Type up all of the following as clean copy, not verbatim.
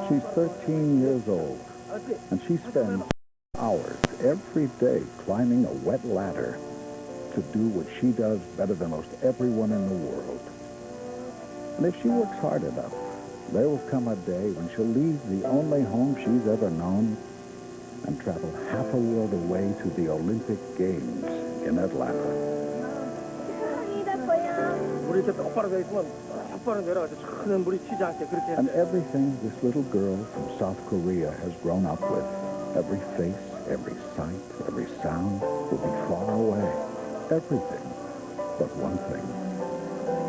She's 13 years old, and she spends hours every day climbing a wet ladder to do what she does better than most everyone in the world. And if she works hard enough, there will come a day when she'll leave the only home she's ever known and travel half a world away to the Olympic Games in Atlanta. And everything this little girl from South Korea has grown up with, every face, every sight, every sound, will be far away. Everything but one thing.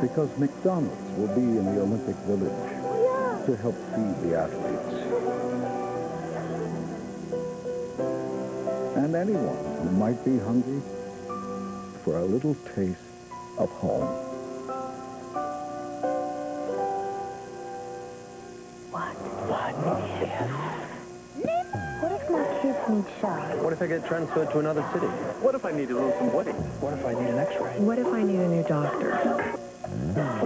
Because McDonald's will be in the Olympic Village to help feed the athletes. And anyone who might be hungry for a little taste of home. What if my kids need shots? What if I get transferred to another city? What if I need to lose some weight? What if I need an x-ray? What if I need a new doctor?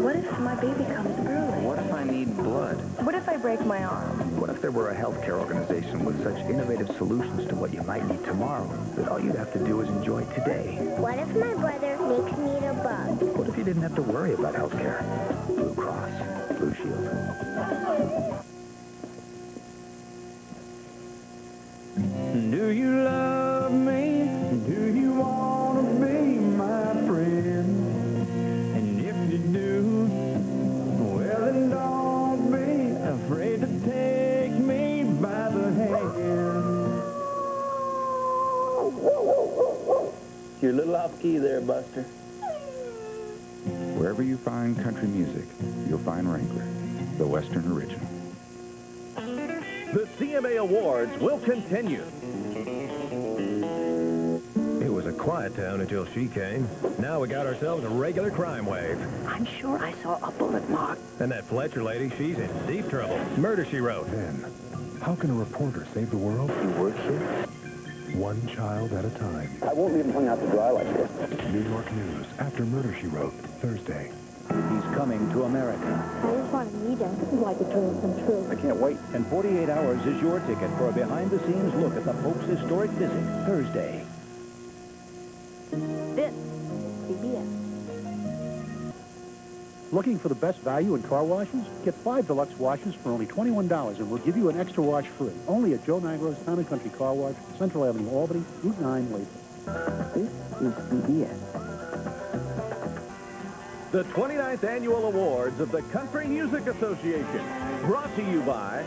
What if my baby comes early? What if I need blood? What if I break my arm? What if there were a healthcare organization with such innovative solutions to what you might need tomorrow that all you'd have to do is enjoy today? What if my brother makes me a bug? What if you didn't have to worry about healthcare? Blue Cross, Blue Shield. Do you love me? Do you want to be my friend? And if you do, well then don't be afraid to take me by the hand. You're a little off key there, Buster. Wherever you find country music, you'll find Wrangler, the Western original. The CMA Awards will continue. It was a quiet town until she came. Now we got ourselves a regular crime wave. I'm sure I saw a bullet mark. And that Fletcher lady, she's in deep trouble. Murder, she wrote. Ben, how can a reporter save the world? You work here? One child at a time. I won't leave him hung out to dry like this. New York News, after Murder, She Wrote, Thursday. He's coming to America. I just want to meet him. It's like a dream come true. I can't wait. And 48 Hours is your ticket for a behind-the-scenes look at the Pope's historic visit, Thursday. This CBS. Looking for the best value in car washes? Get 5 deluxe washes for only $21, and we'll give you an extra wash free. Only at Joe Niagara's Town & Country Car Wash, Central Avenue, Albany, Route 9, Lakeville. This is CBS. The 29th Annual Awards of the Country Music Association. Brought to you by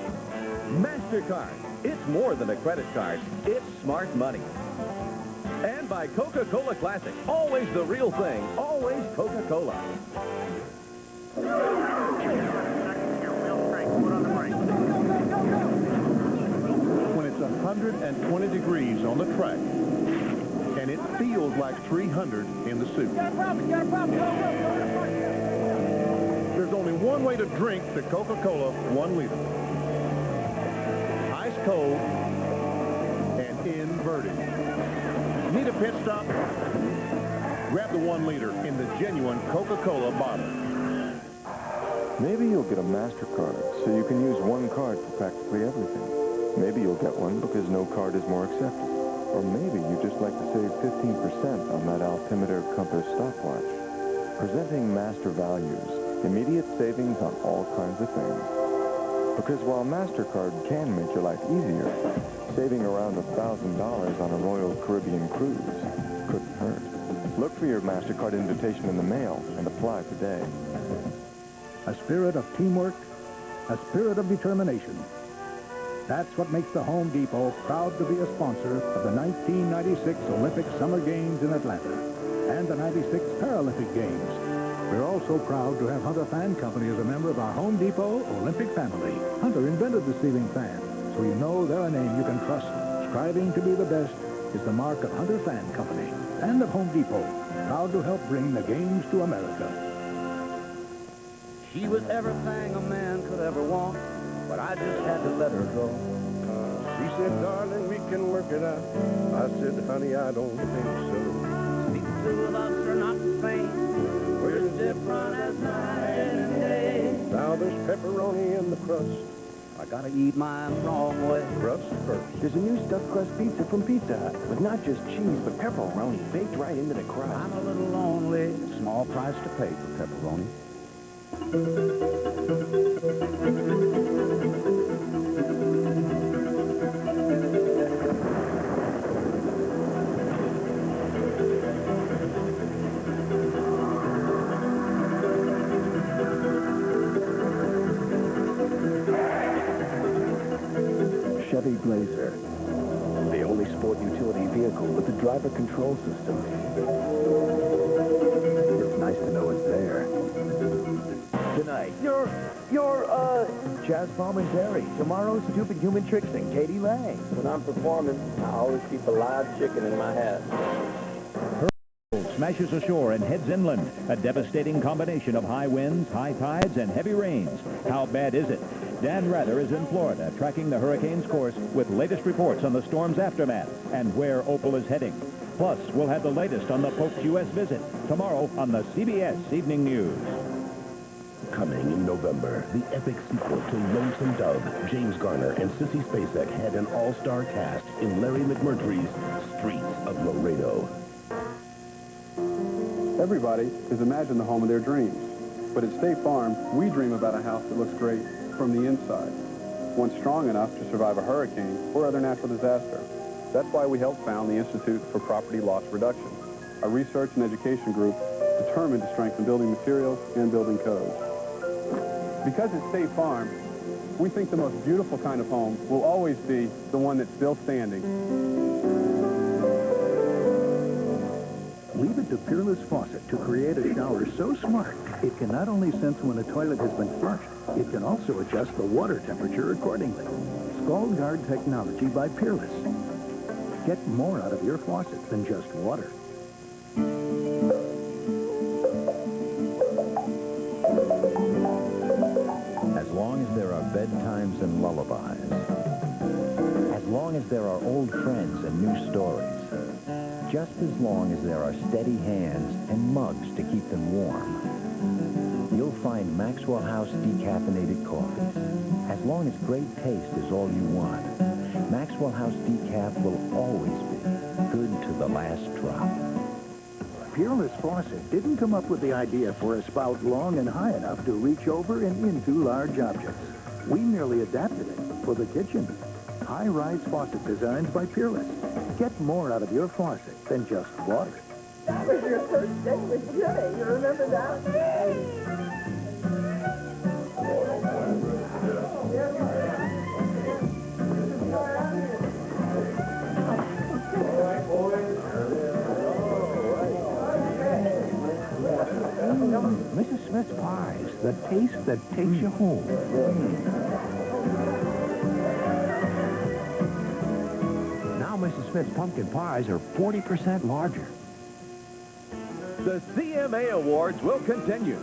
MasterCard. It's more than a credit card. It's smart money. And by Coca-Cola Classic. Always the real thing. Always Coca-Cola. When it's 120 degrees on the track, and it feels like 300 in the suit. There's only one way to drink the Coca-Cola 1 liter. Ice cold and inverted. Need a pit stop? Grab the 1 liter in the genuine Coca-Cola bottle. Maybe you'll get a MasterCard so you can use one card for practically everything. Maybe you'll get one because no card is more accepted. Or maybe you just like to save 15% on that altimeter compass stopwatch. Presenting Master Values, immediate savings on all kinds of things. Because while MasterCard can make your life easier, saving around $1,000 on a Royal Caribbean cruise couldn't hurt. Look for your MasterCard invitation in the mail and apply today. A spirit of teamwork, a spirit of determination. That's what makes the Home Depot proud to be a sponsor of the 1996 Olympic Summer Games in Atlanta and the 96 Paralympic Games. We're also proud to have Hunter Fan Company as a member of our Home Depot Olympic family. Hunter invented the ceiling fan, so you know they're a name you can trust. Striving to be the best is the mark of Hunter Fan Company and of Home Depot, proud to help bring the games to America. She was everything a man could ever want, but I just had to let her go. She said, darling, we can work it out. I said, honey, I don't think so. The two of us are not the same. We're as different as night and day. Now there's pepperoni in the crust, I gotta eat mine the wrong way. Crust first. There's a new stuffed crust pizza from Pizza Hut with not just cheese, but pepperoni baked right into the crust. I'm a little lonely. Small price to pay for pepperoni. Chevy Blazer, the only sport utility vehicle with a driver control system. It's nice to know it's there. Tonight, your Jazz Palminteri. Tomorrow's Stupid Human Tricks and Katie Lang. When I'm performing, I always keep a live chicken in my hat. Smashes ashore and heads inland. A devastating combination of high winds, high tides, and heavy rains. How bad is it? Dan Rather is in Florida, tracking the hurricane's course with latest reports on the storm's aftermath and where Opal is heading. Plus, we'll have the latest on the Pope's U.S. visit tomorrow on the CBS Evening News. Coming in November, the epic sequel to Lonesome Dove, James Garner and Sissy Spacek had an all-star cast in Larry McMurtry's Streets of Laredo. Everybody has imagined the home of their dreams. But at State Farm, we dream about a house that looks great from the inside. One strong enough to survive a hurricane or other natural disaster. That's why we helped found the Institute for Property Loss Reduction, a research and education group determined to strengthen building materials and building codes. Because at State Farm, we think the most beautiful kind of home will always be the one that's still standing. Leave it to Peerless Faucet to create a shower so smart, it can not only sense when a toilet has been flushed, it can also adjust the water temperature accordingly. Scald Guard technology by Peerless. Get more out of your faucet than just water. As long as there are bedtimes and lullabies, as long as there are old friends and new stories, just as long as there are steady hands and mugs to keep them warm, you'll find Maxwell House decaffeinated coffees. As long as great taste is all you want, Maxwell House decaf will always be good to the last drop. Peerless Faucet didn't come up with the idea for a spout long and high enough to reach over and into large objects. We merely adapted it for the kitchen. High-rise faucet designs by Peerless. Get more out of your faucet than just water. That was your first day with Jay. You remember that? Mrs. Smith's pies, the taste that takes you home. Now Mrs. Smith's pumpkin pies are 40% larger. The CMA Awards will continue.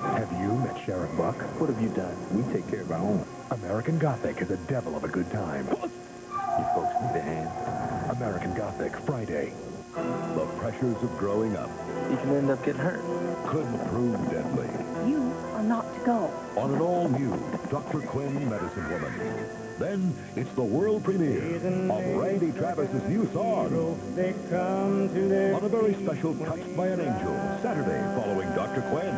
Have you met Sheriff Buck? What have you done? We take care of our own. American Gothic is a devil of a good time. You folks need a hand. American Gothic, Friday. The pressures of growing up You can end up getting hurt. could prove deadly. You are not to go. On an all-new Dr. Quinn Medicine Woman. Then it's the world premiere of Randy Travis's new song. On a very special Touched by an Angel, Saturday following Dr. Quinn.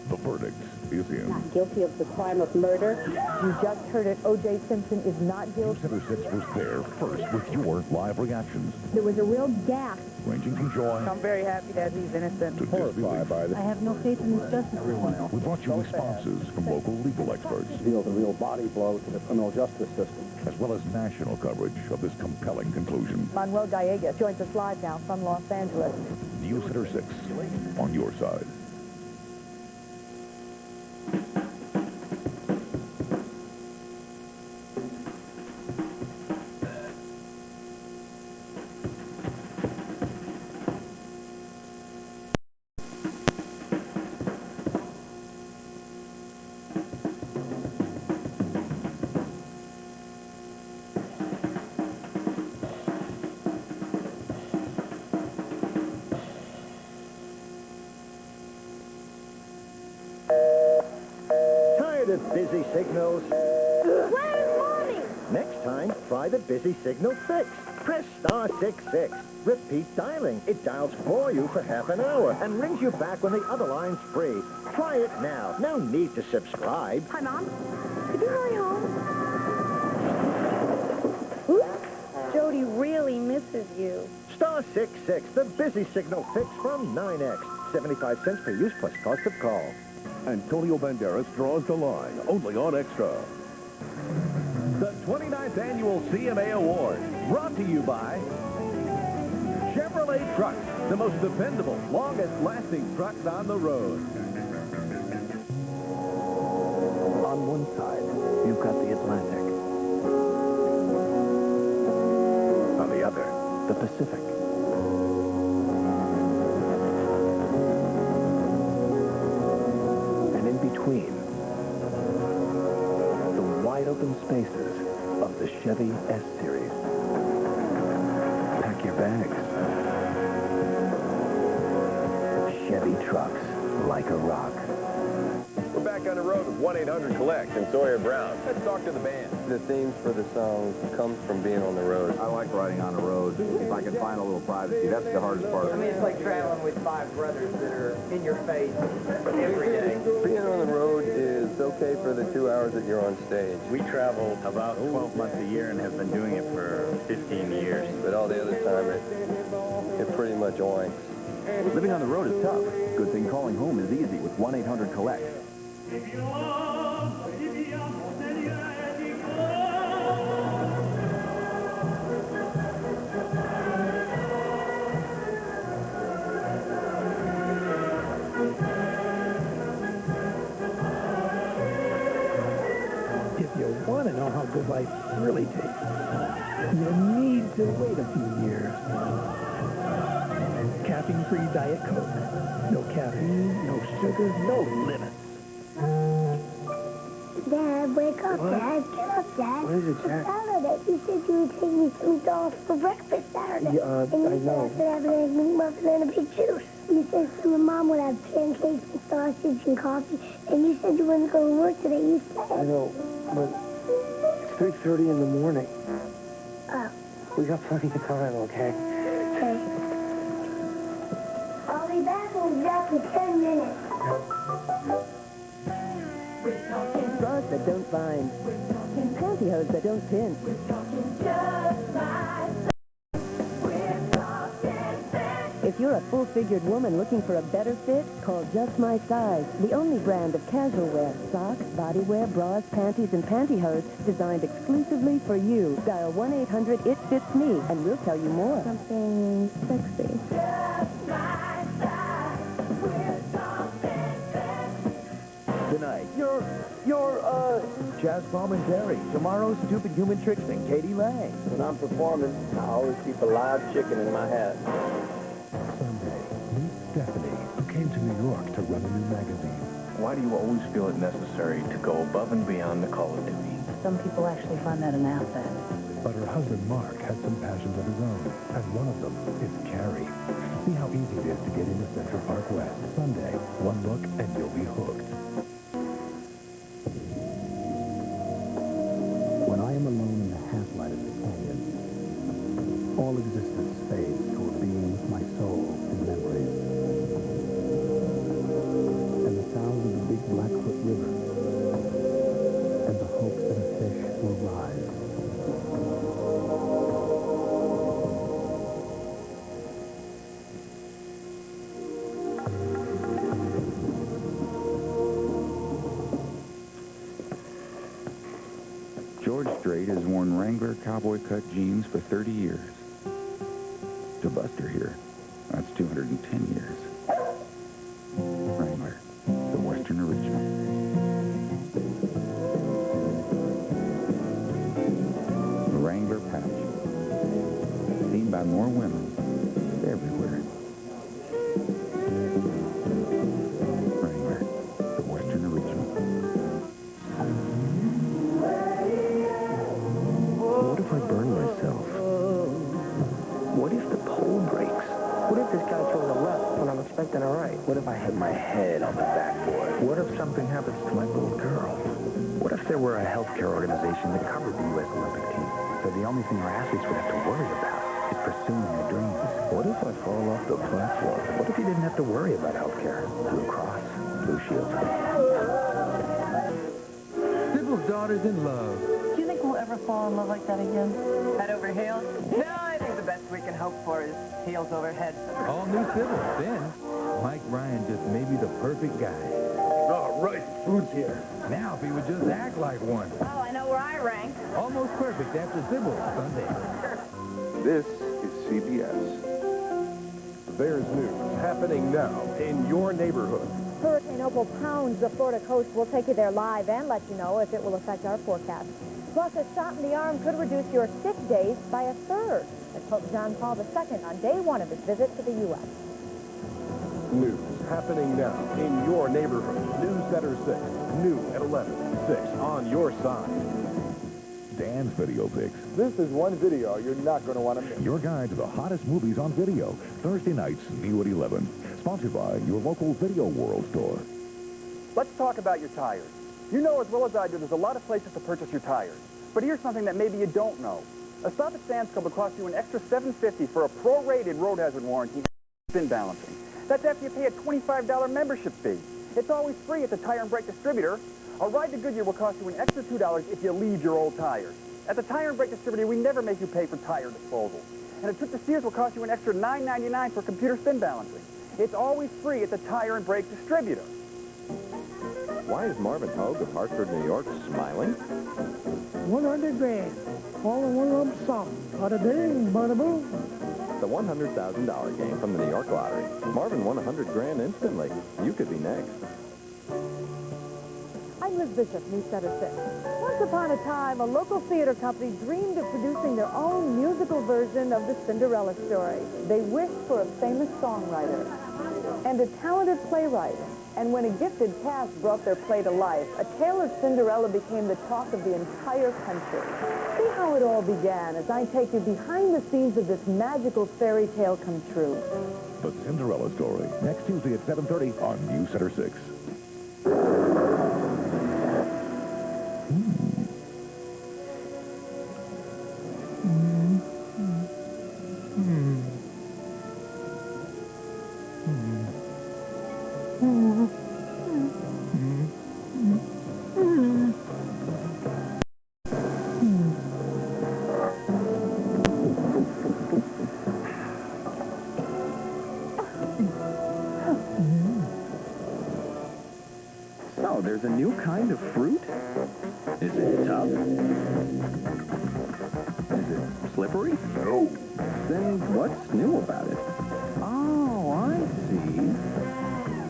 The verdict is in. Not guilty of the crime of murder. You just heard it. OJ Simpson is not guilty. Center 6 was there first with your live reactions, There was a real gasp. ranging from joy I'm very happy that he's innocent. to disbelief. I have no faith in his justice. We brought you responses from local legal experts, Deals a real body blow to the criminal justice system. as well as national coverage of this compelling conclusion. Manuel Gallegos joins us live now from Los Angeles. News Center 6, on your side. Tired of busy signals? Where's Mommy? Next time, try the Busy Signal Fix. Press *66. Repeat dialing. It dials for you for half an hour and rings you back when the other line's free. Try it now. No need to subscribe. Hi, Mom. Did you hurry home? Oops. Jody really misses you. *66, the Busy Signal Fix from 9X. 75 cents per use plus cost of call. Antonio Banderas draws the line, only on Extra. The 29th Annual CMA Award, brought to you by Chevrolet Trucks, the most dependable, longest-lasting trucks on the road. On one side, you've got the Atlantic. On the other, the Pacific. And in between, the wide-open spaces of the Chevy S-Series. Pack your bags. Chevy trucks like a rock. We're back on the road with 1-800-COLLECT and Sawyer Brown. Let's talk to the band. The themes for the songs comes from being on the road. I like riding on the road. If I can find a little privacy, that's the hardest part. I mean, it's like traveling with 5 brothers that are in your face every day. Being on the road is okay for the 2 hours that you're on stage. We travel about 12 months a year and have been doing it for 15 years. But all the other time, it pretty much oinks. Living on the road is tough. Good thing calling home is easy with 1-800-COLLECT. If you want to know how good life really tastes, you need to wait a few years. Caffeine-free Diet Coke. No caffeine, no sugar, no limits. Dad, wake up, What? Dad. Get up, Dad. What is it, Jack? It's Saturday. You said you would take me to McDonald's for breakfast Saturday. Yeah, and you I said know. I should have an egg McMuffin and a big juice. You said you and Mom would have pancakes and sausage and coffee. And you said you wouldn't go to work today. You said. I know, but it's 3:30 in the morning. Oh. We got plenty of time, okay? Okay. I'll be back in exactly 10 minutes. Bras that don't bind. Pantyhose that don't pinch. If you're a full-figured woman looking for a better fit, call Just My Size, the only brand of casual wear, socks, bodywear, bras, panties, and pantyhose designed exclusively for you. Dial 1-800-IT-FITS-ME, and we'll tell you more. Something sexy. Tonight, you're Jazz Palminteri. Tomorrow's Stupid Human Tricks and Katie Lang. When I'm performing, I always keep a live chicken in my hat. Sunday, meet Stephanie, who came to New York to run a new magazine. Why do you always feel it necessary to go above and beyond the call of duty? Some people actually find that an asset. But her husband, Mark, has some passions of his own, and one of them is Carrie. See how easy it is to get into Central Park West. Sunday, one look and you'll be hooked. When I am alone in the half-light of the canyon, all existence fades to a being with my soul in memories. And the sounds of the big Blackfoot River, and the hope that a fish will rise. George Strait has worn Wrangler cowboy cut jeans for 30 years. To Buster here, that's 210 years. Wrangler, the Western original. The Wrangler patch. Seen by more women everywhere. Wrangler, the Western original. What if I burn myself? What if the pole breaks? What if this guy throws a left when I'm right. What if I hit my head on the backboard? What if something happens to my little girl? What if there were a healthcare organization that covered the U.S. Olympic team? So the only thing our athletes would have to worry about is pursuing their dreams. What if I fall off the platform? What if you didn't have to worry about healthcare? Blue Cross, Blue Shield. Sybil's daughter's in love. Do you think we'll ever fall in love like that again? Head over heels? No, I think the best we can hope for is heels over head. All new Sybil. Then, Mike Ryan just may be the perfect guy. All right, food's here. Now, if he would just act like one. Oh, I know where I rank. Almost perfect after Sybil Sunday. This is CBS. There's news happening now in your neighborhood. Hurricane Opal pounds the Florida coast. We'll take you there live and let you know if it will affect our forecast. Plus, a shot in the arm could reduce your sick days by a third. That's Pope John Paul II on day one of his visit to the U.S. News happening now in your neighborhood. News Center 6, new at 11, 6 on your side. Dan's Video Picks. This is one video you're not going to want to miss. Your guide to the hottest movies on video. Thursday nights, new at 11. Sponsored by your local Video World store. Let's talk about your tires. You know as well as I do there's a lot of places to purchase your tires. But here's something that maybe you don't know. A stop at Sam's Club will cost you an extra $7.50 for a pro-rated road hazard warranty and spin balancing. That's after you pay a $25 membership fee. It's always free at the Tire and Brake Distributor. A ride to Goodyear will cost you an extra $2 if you leave your old tires. At the Tire and Brake Distributor, we never make you pay for tire disposal. And a trip to Sears will cost you an extra $9.99 for computer spin balancing. It's always free at the Tire and Brake Distributor. Why is Marvin Hogue of Hartford, New York, smiling? 100 grand. All in one lump sum. Bada bing, bada boom. The $100,000 game from the New York Lottery. Marvin won 100 grand instantly. You could be next. I'm Liz Bishop, News Center 6. Once upon a time, a local theater company dreamed of producing their own musical version of the Cinderella story. They wished for a famous songwriter and a talented playwright. And when a gifted cast brought their play to life, a tale of Cinderella became the talk of the entire country. See how it all began as I take you behind the scenes of this magical fairy tale come true. The Cinderella story, next Tuesday at 7:30 on News Center 6. So, there's a new kind of fruit? Is it tough? Is it slippery? No. Then what's new about it? Oh, I see.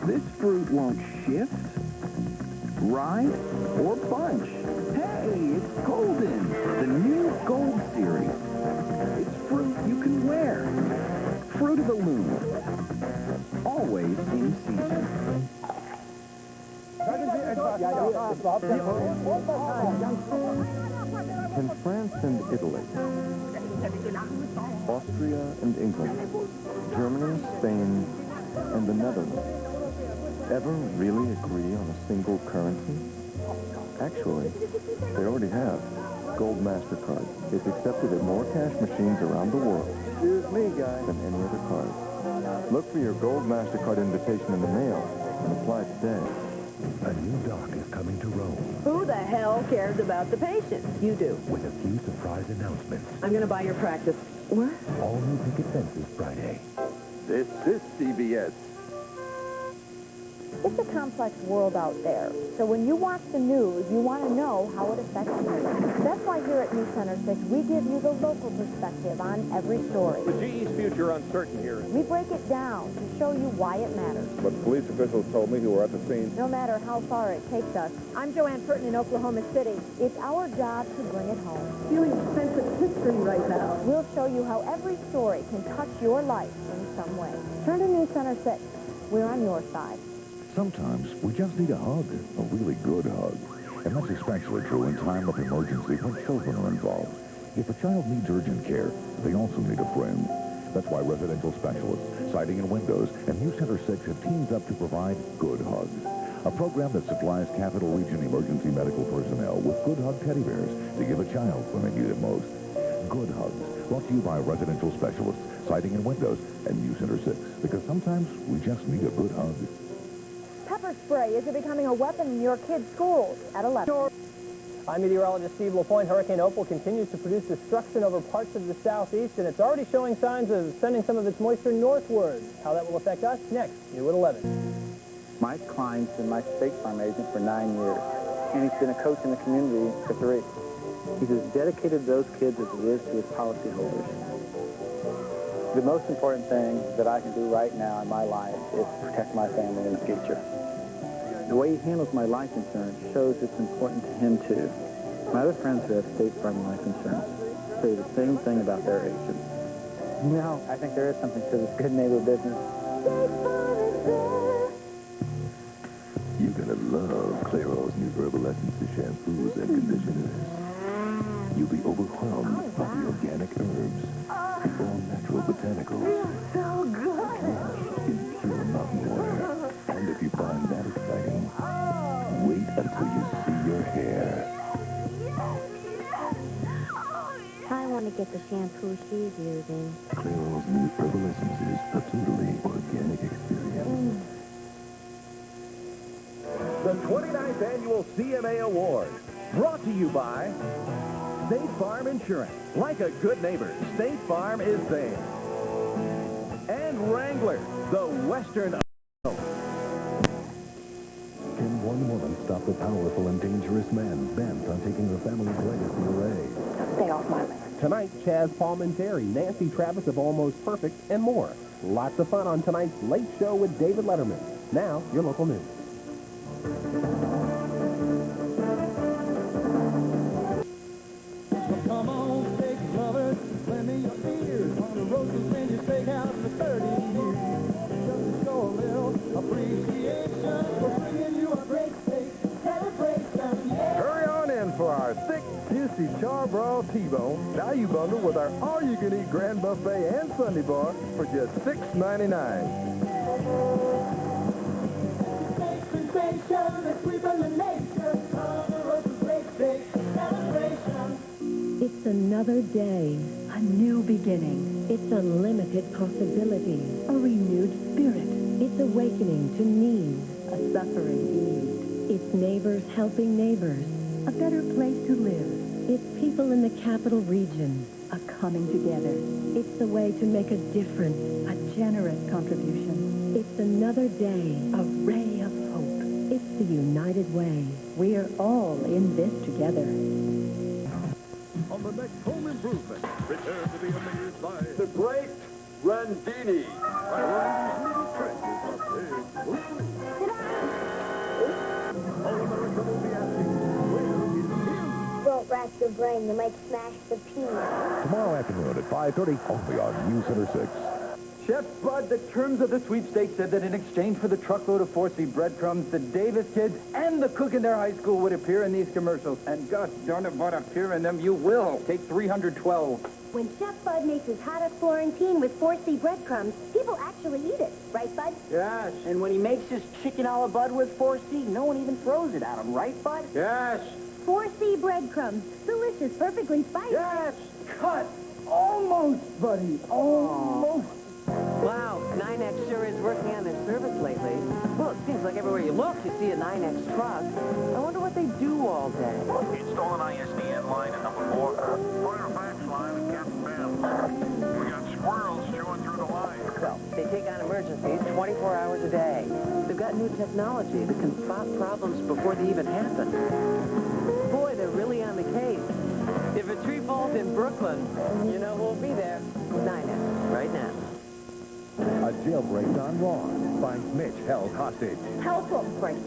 This fruit won't shift, ride, or bunch. Hey, it's golden. The new Gold Series. It's fruit you can wear. Fruit of the Loom. Always in season. Can France and Italy, Austria and England, Germany, Spain, and the Netherlands ever really agree on a single currency? Actually, they already have. Gold MasterCard is accepted at more cash machines around the world Excuse me, guys. than any other card. Look for your Gold MasterCard invitation in the mail and apply today. A new doc is coming to Rome Who the hell cares about the patient? You do. with a few surprise announcements. I'm going to buy your practice. What? All new picket fences Friday. This is CBS. It's a complex world out there. So when you watch the news, you want to know how it affects you. That's why here at News Center 6, we give you the local perspective on every story. With GE's future uncertain here. We break it down to show you why it matters. But police officials told me who were at the scene. No matter how far it takes us. I'm JoAnne Purtan in Oklahoma City. It's our job to bring it home. Feeling a sense of history right now. We'll show you how every story can touch your life in some way. Turn to News Center 6. We're on your side. Sometimes we just need a hug, a really good hug. And that's especially true in time of emergency when children are involved. If a child needs urgent care, they also need a friend. That's why residential specialists, siding and windows, and New Center 6 have teamed up to provide Good Hugs, a program that supplies Capital Region emergency medical personnel with Good Hug teddy bears to give a child when they need it most. Good Hugs, brought to you by residential specialists, siding and windows, and New Center 6, because sometimes we just need a good hug. Pepper spray, is it becoming a weapon in your kids' schools? At 11. I'm meteorologist Steve LaPointe. Hurricane Opal continues to produce destruction over parts of the southeast, and it's already showing signs of sending some of its moisture northward. How that will affect us next, new at 11. Mike Klein's been my State Farm agent for 9 years, and he's been a coach in the community for 3. He's as dedicated to those kids as he is to his policyholders. The most important thing that I can do right now in my life is protect my family in the future. The way he handles my life insurance shows it's important to him, too. My other friends who have State Farm life insurance say the same thing about their agents. No, I think there is something to this good neighbor business. You're gonna love Clairol's new herbal essences, shampoos, and conditioners. You'll be overwhelmed by the organic herbs, the all-natural botanicals. So good. In pure mountain water. And if you find that exciting, wait until you see your hair. I want to get the shampoo she's using. Clairol's new herbal essences, a totally organic experience. The 29th Annual CMA Award, brought to you by State Farm Insurance. Like a good neighbor, State Farm is there. And Wrangler, the Western... Can one woman stop the powerful and dangerous man bent on taking her family's legacy away? Stay off my land. Tonight, Chaz Palminteri, Nancy Travis of Almost Perfect, and more. Lots of fun on tonight's Late Show with David Letterman. Now, your local news. Come on, steak lovers, lend me your ears on the road to Cindy's Steakhouse for 30 years. Just to show a little appreciation for bringing you a great steak celebration. Yeah. Hurry on in for our thick, juicy charbroil T-bone value bundle with our all-you-can-eat grand buffet and Sunday bar for just $6.99. It's another day, a new beginning. It's unlimited possibilities, a renewed spirit. It's awakening to needs, a suffering eased. It's neighbors helping neighbors, a better place to live. It's people in the capital region, a coming together. It's a way to make a difference, a generous contribution. It's another day, a ray of hope. It's the United Way. We're all in this together. On the next home improvement, prepare to be amazed by the great Randini. All-America will be asking, where is him? Don't rack your brain. You might smash the pea. Tomorrow afternoon at 5:30, only on News Center 6. Chef Bud, the terms of the sweepstakes said that in exchange for the truckload of 4C breadcrumbs, the Davis kids and the cook in their high school would appear in these commercials. And gosh darn it, Bud, appear in them you will. Take 312. When Chef Bud makes his hottest Florentine with 4C breadcrumbs, people actually eat it. Right, Bud? Yes. And when he makes his chicken a la Bud with 4C, no one even throws it at him. Right, Bud? Yes. 4C breadcrumbs. Delicious, perfectly spiced. Yes. Cut. Almost, buddy. Almost. Wow, 9X sure is working on their service lately. Well, it seems like everywhere you look, you see a 9X truck. I wonder what they do all day. Installing ISDN line at number 4. Put our fax line at Captain Ben's. We got squirrels chewing through the line. Well, they take on emergencies 24 hours a day. They've got new technology that can spot problems before they even happen. Boy, they're really on the case. If a tree falls in Brooklyn, you know who'll be there. 9X, right now. A jailbreak gone wrong finds Mitch held hostage. Help him, Frank.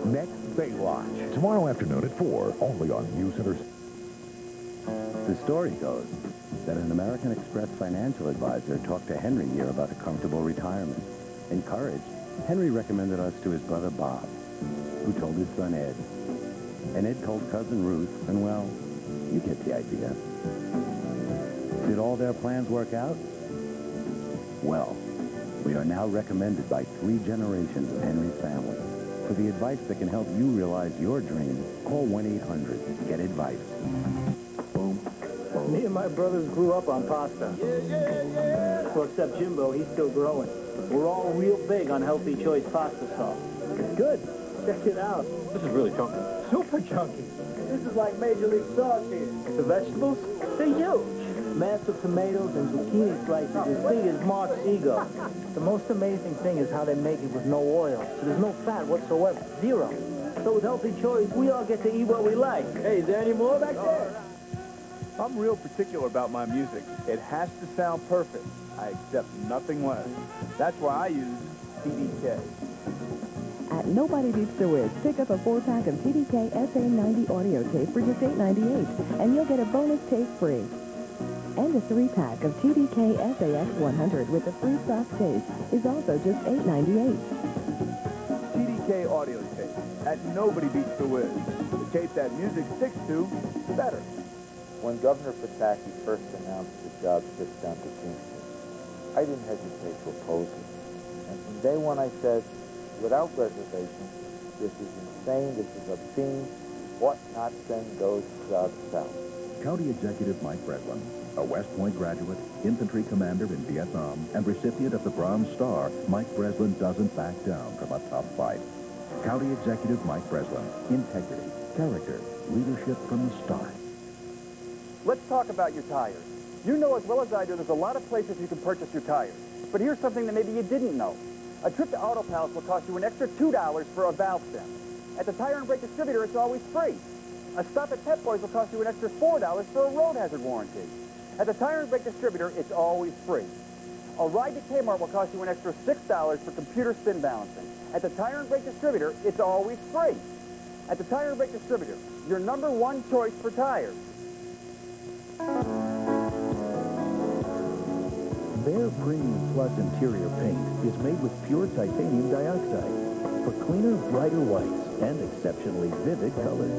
Next, Baywatch. Tomorrow afternoon at 4, only on News Center. The story goes that an American Express financial advisor talked to Henry here about a comfortable retirement. Encouraged, Henry recommended us to his brother Bob, who told his son Ed. And Ed told cousin Ruth, and well, you get the idea. Did all their plans work out? Well, we are now recommended by 3 generations of Henry's family. For the advice that can help you realize your dream, call 1-800-GET-ADVICE. Me and my brothers grew up on pasta. Well, except Jimbo, he's still growing. We're all real big on Healthy Choice pasta sauce. It's good. Check it out. This is really chunky. Super chunky. This is like Major League sauce here. The vegetables, they're huge. Massive tomatoes and zucchini slices as big as Mark's ego. The most amazing thing is how they make it with no oil. So there's no fat whatsoever. 0. So with Healthy Choice, we all get to eat what we like. Hey, is there any more back there? I'm real particular about my music. It has to sound perfect. I accept nothing less. That's why I use TDK. At Nobody Beats the Wiz, pick up a 4-pack of TDK SA90 audio tape for just $8.98, and you'll get a bonus tape free. And a 3-pack of TDK SAS100 with a free soft tape is also just $8.98. TDK audio tape. At Nobody Beats the Wiz. The tape that music sticks to better. When Governor Pataki first announced the job shift down to Kingston, I didn't hesitate to oppose it. And from day one I said, without reservation, this is insane, this is obscene, what not send those jobs south. County Executive Mike Breslin, a West Point graduate, infantry commander in Vietnam, and recipient of the Bronze Star, Mike Breslin doesn't back down from a tough fight. County Executive Mike Breslin, integrity, character, leadership from the start. Let's talk about your tires. You know as well as I do there's a lot of places you can purchase your tires. But here's something that maybe you didn't know. A trip to Auto Palace will cost you an extra $2 for a valve stem. At the Tire and Brake Distributor, it's always free. A stop at Pep Boys will cost you an extra $4 for a road hazard warranty. At the Tire and Brake Distributor, it's always free. A ride to Kmart will cost you an extra $6 for computer spin balancing. At the Tire and Brake Distributor, it's always free. At the Tire and Brake Distributor, your #1 choice for tires. Their Premium Plus interior paint is made with pure titanium dioxide for cleaner, brighter whites and exceptionally vivid colors.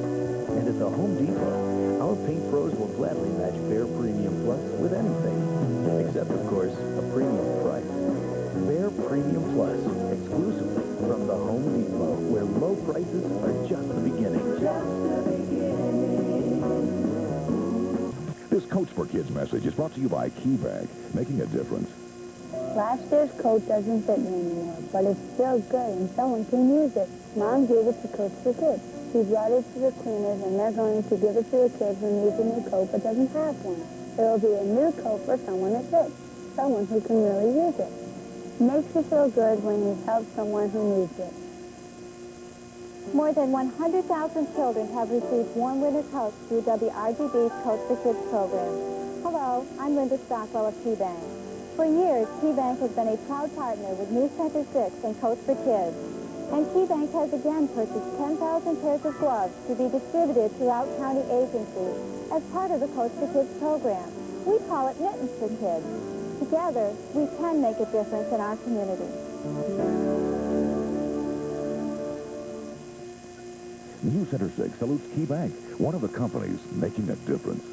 And at the Home Depot, our paint pros will gladly match Behr Premium Plus with anything, except, of course, a premium price. Behr Premium Plus, exclusively from the Home Depot, where low prices are just the beginning. This Coats for Kids message is brought to you by KeyBank, making a difference. Last year's coat doesn't fit me anymore, but it's still good and someone can use it. Mom gave it to Coats for Kids. She brought it to the cleaners and they're going to give it to a kid who needs a new coat but doesn't have one. It'll be a new coat for someone that fits, someone who can really use it. Makes you feel good when you help someone who needs it. More than 100,000 children have received warm winter coats through WRGB's Coats for Kids program. Hello, I'm Linda Stockwell of KeyBank. For years, KeyBank has been a proud partner with New Center 6 and Coats for Kids. And KeyBank has again purchased 10,000 pairs of gloves to be distributed throughout county agencies as part of the Coats for Kids program. We call it Mittens for Kids. Together, we can make a difference in our community. New Center 6 salutes KeyBank, one of the companies making a difference.